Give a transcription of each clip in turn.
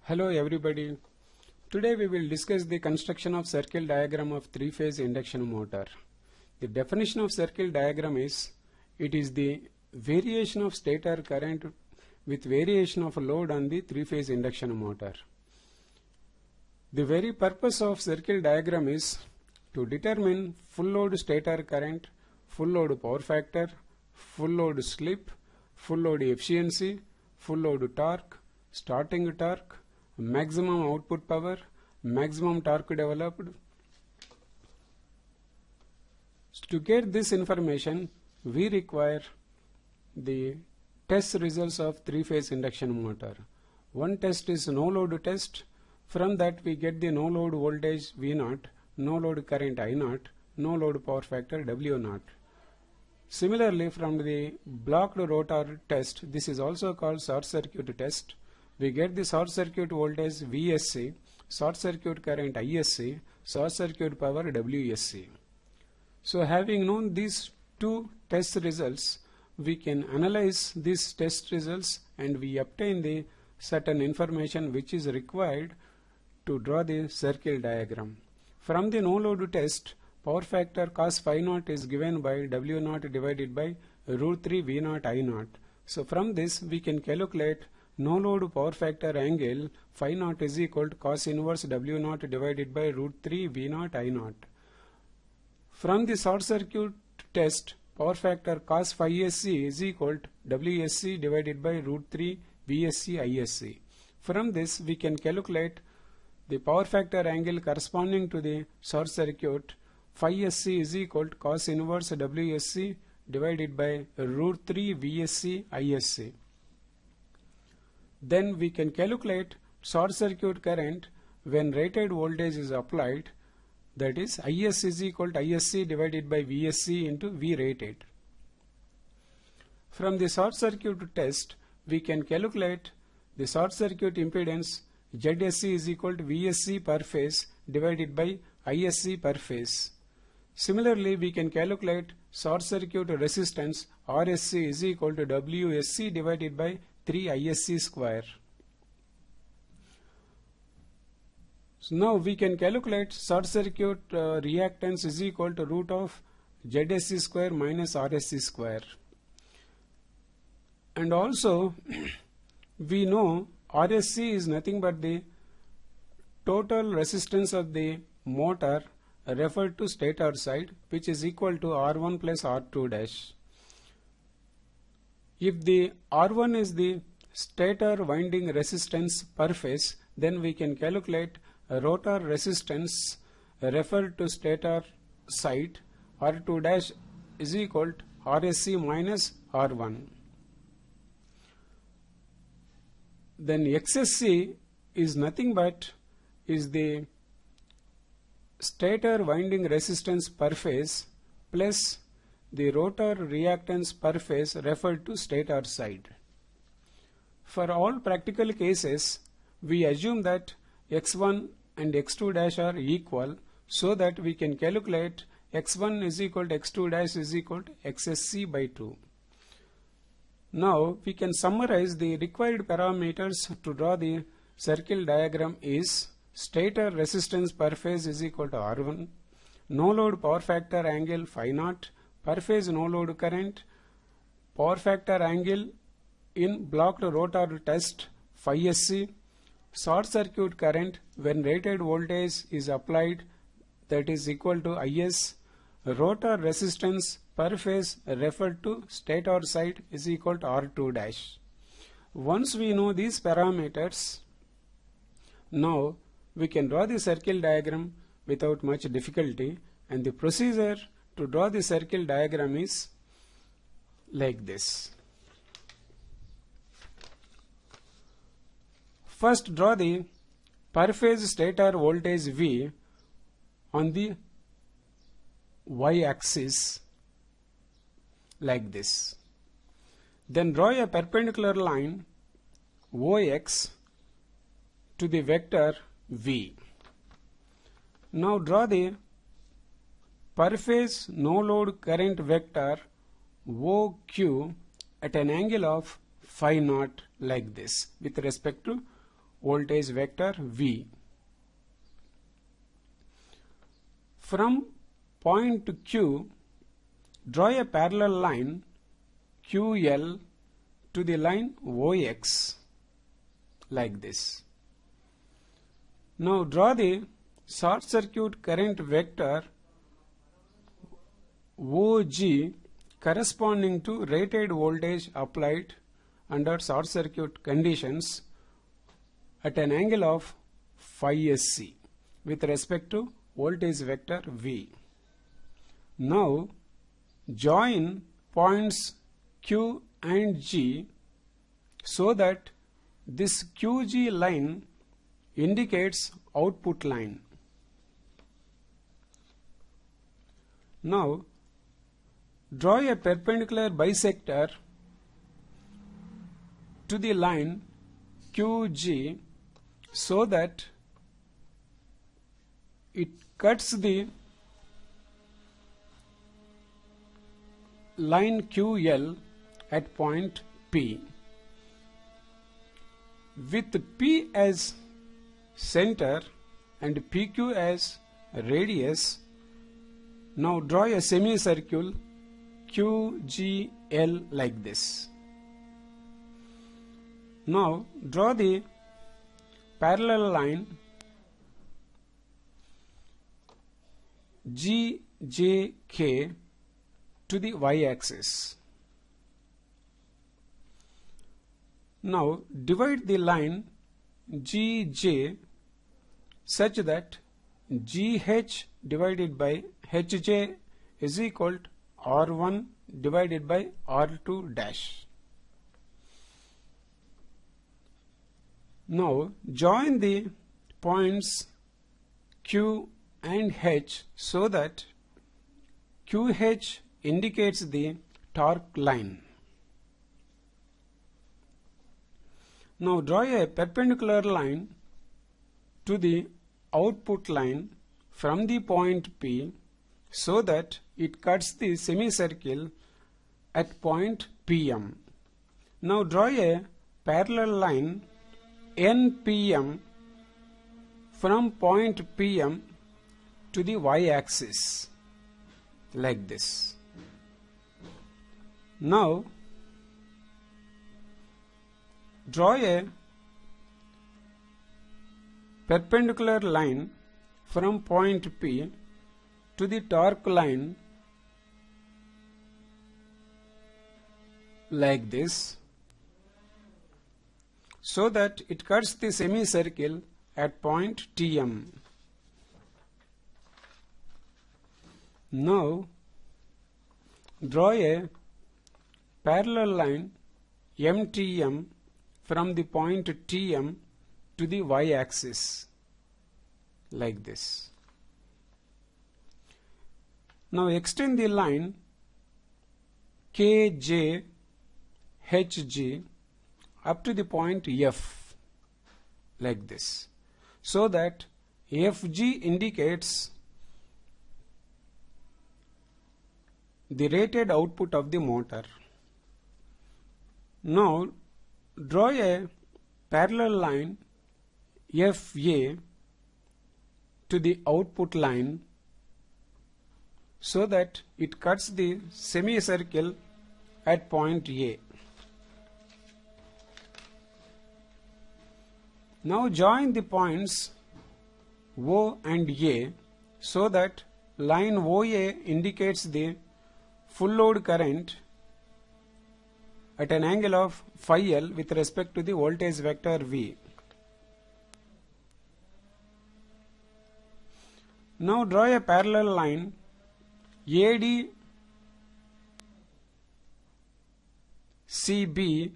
Hello everybody. Today we will discuss the construction of circle diagram of three-phase induction motor. The definition of circle diagram is, it is the variation of stator current with variation of load on the three-phase induction motor. The very purpose of circle diagram is to determine full load stator current, full load power factor, full load slip, full load efficiency, full load torque, starting torque, maximum output power, maximum torque developed. To get this information, we require the test results of three-phase induction motor. One test is no load test. From that we get the no load voltage V0, no load current I0, no load power factor W0. Similarly, from the blocked rotor test, this is also called short circuit test. We get the short circuit voltage VSC, short circuit current ISC, short circuit power WSC. So having known these two test results, we can analyze these test results and we obtain the certain information which is required to draw the circle diagram. From the no load test, power factor cos phi naught is given by W0 divided by root 3 V0 I0. So from this we can calculate no load power factor angle phi naught is equal to cos inverse W0 divided by root 3 V0 I0. From the short circuit test, power factor cos phi SC is equal to WSC divided by root 3 VSC ISC. From this we can calculate the power factor angle corresponding to the short circuit phi SC is equal to cos inverse WSC divided by root 3 VSC ISC. Then we can calculate short circuit current when rated voltage is applied, that is IS is equal to ISC divided by VSC into V rated. From the short circuit test, we can calculate the short circuit impedance ZSC is equal to VSC per phase divided by ISC per phase. Similarly, we can calculate short circuit resistance RSC is equal to WSC divided by 3 ISC square. So now we can calculate short circuit reactance is equal to root of ZSC square minus RSC square. And also we know RSC is nothing but the total resistance of the motor referred to stator side, which is equal to R1 plus R2 dash. If the R1 is the stator winding resistance per phase, then we can calculate rotor resistance referred to stator side R2 dash is equal to RSC minus R1. Then XSC is nothing but is the stator winding resistance per phase plus the rotor reactance per phase referred to stator side. For all practical cases, we assume that X1 and X2 dash are equal, so that we can calculate X1 is equal to X2 dash is equal to XSC by 2. Now we can summarize the required parameters to draw the circle diagram is stator resistance per phase is equal to R1, no load power factor angle phi naught, per phase no load current, power factor angle in blocked rotor test phi SC, short circuit current when rated voltage is applied, that is equal to IS, rotor resistance per phase referred to stator side is equal to R2 dash. Once we know these parameters, now we can draw the circle diagram without much difficulty, and the procedure to draw the circle diagram is like this. First, draw the per phase stator voltage V on the y-axis like this. Then draw a perpendicular line OX to the vector V. Now draw the per phase no load current vector OQ at an angle of phi naught like this with respect to voltage vector V. From point Q, draw a parallel line QL to the line OX like this. Now draw the short circuit current vector OG corresponding to rated voltage applied under short circuit conditions at an angle of phi SC with respect to voltage vector V. Now join points Q and G so that this QG line indicates output line. Now draw a perpendicular bisector to the line QG so that it cuts the line QL at point P. With P as center and PQ as radius, now draw a semicircle QGL like this. Now draw the parallel line GJK to the y-axis. Now divide the line GJ such that GH divided by HJ is equal to R1 divided by R2 dash. Now join the points Q and H so that QH indicates the torque line. Now draw a perpendicular line to the output line from the point P so that it cuts the semicircle at point PM. Now draw a parallel line NPM from point PM to the y-axis like this. Now draw a perpendicular line from point P to the torque line like this so that it cuts the semicircle at point TM. Now draw a parallel line MTM from the point TM to the y-axis like this. Now extend the line KJHG up to the point F like this so that FG indicates the rated output of the motor. Now draw a parallel line FA to the output line so that it cuts the semicircle at point A. Now join the points O and A so that line OA indicates the full load current at an angle of phi L with respect to the voltage vector V. Now draw a parallel line AD CB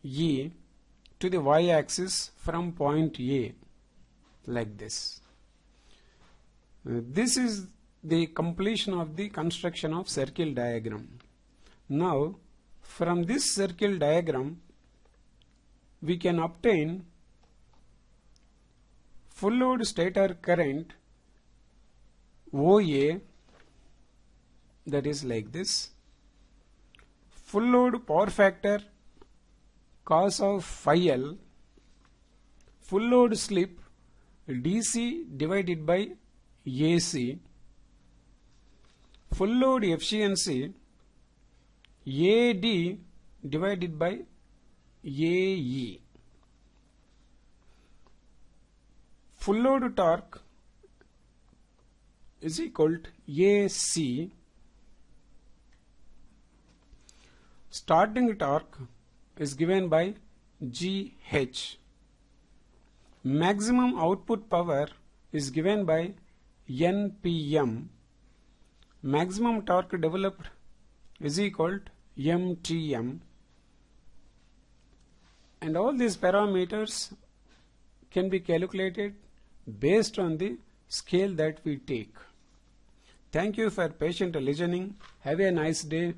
E to the y-axis from point A like this. This is the completion of the construction of circle diagram. Now from this circle diagram we can obtain full load stator current OA, that is like this, full load power factor cos of phi L full load slip DC divided by AC, full load efficiency AD divided by AE, full load torque is equal to AC, starting torque is given by GH, maximum output power is given by NPM, maximum torque developed is equal to MTM, and all these parameters can be calculated based on the scale that we take. Thank you for patient listening. Have a nice day.